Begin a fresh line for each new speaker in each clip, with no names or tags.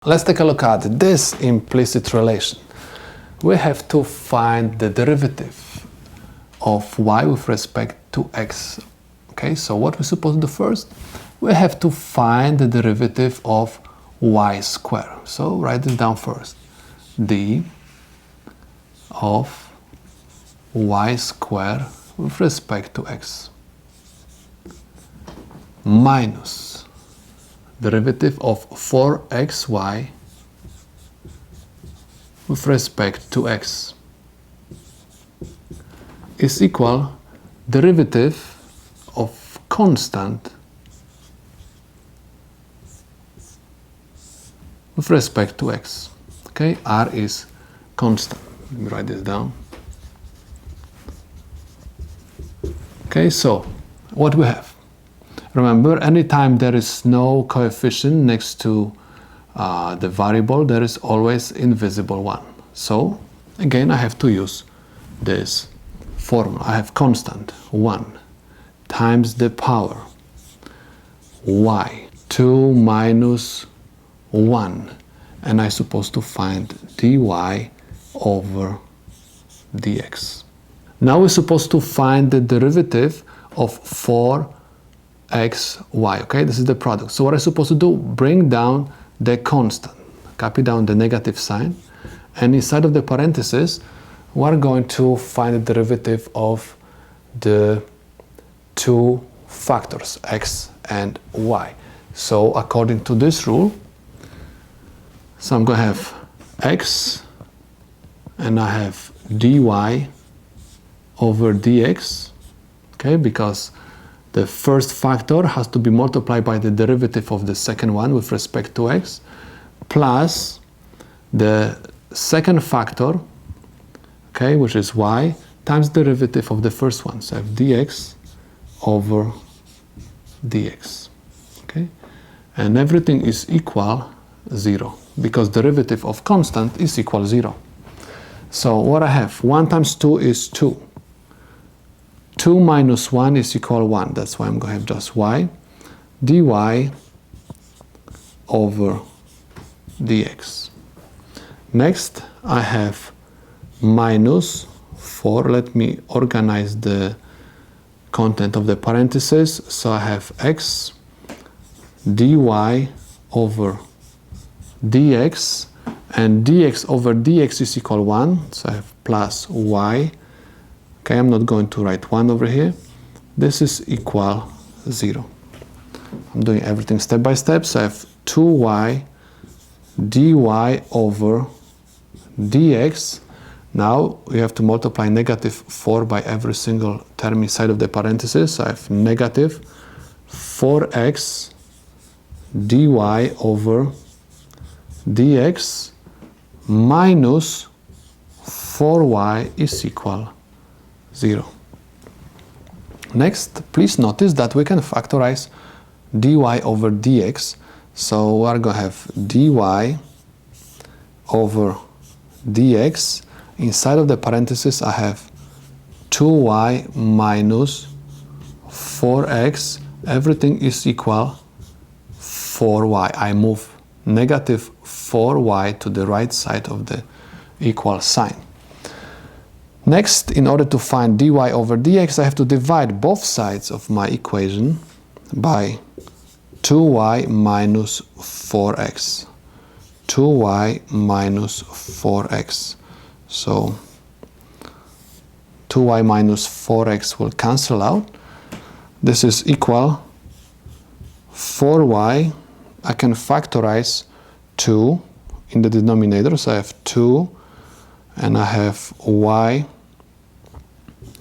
Let's take a look at this implicit relation. We have to find the derivative of y with respect to x. Okay, so what we're supposed to do first? We have to find the derivative of y squared. So write this down first. d of y squared with respect to x minus derivative of 4xy with respect to x is equal derivative of constant with respect to x. Okay, r is constant. Let me write this down. Okay, so what we have? Remember, anytime there is no coefficient next to the variable, there is always invisible one. So, again, I have to use this formula. I have constant 1 times the power y, 2 minus 1. And I'm supposed to find dy over dx. Now we're supposed to find the derivative of 4xy, okay? This is the product. So what I'm supposed to do? Bring down the constant, copy down the negative sign, and inside of the parentheses, we're going to find the derivative of the two factors, x and y. So according to this rule, so I'm going to have x, and I have dy over dx, okay, because the first factor has to be multiplied by the derivative of the second one with respect to x, plus the second factor, okay, which is y, times derivative of the first one. So I have dx over dx, okay? And everything is equal 0, because derivative of constant is equal 0. So what I have, 1 times 2 is 2. 2 minus 1 is equal 1. That's why I'm going to have just y dy over dx. Next, I have minus 4. Let me organize the content of the parentheses. So I have x dy over dx, and dx over dx is equal 1. So I have plus y. Okay, I'm not going to write 1 over here. This is equal 0. I'm doing everything step by step. So I have 2y dy over dx. Now we have to multiply negative 4 by every single term inside of the parentheses. So I have negative 4x dy over dx minus 4y is equal 0. Next, please notice that we can factorize dy over dx. So we are going to have dy over dx. Inside of the parentheses, I have 2y minus 4x. Everything is equal 4y. I move negative 4y to the right side of the equal sign. Next, in order to find dy over dx, I have to divide both sides of my equation by 2y minus 4x. 2y minus 4x. So 2y minus 4x will cancel out. This is equal 4y. I can factorize 2 in the denominator. So I have 2, and I have y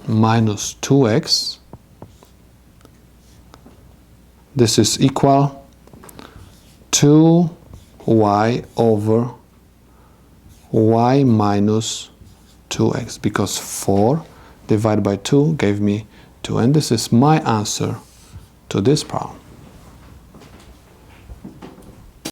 minus 2x. This is equal 2y over y minus 2x, because 4 divided by 2 gave me 2. And this is my answer to this problem.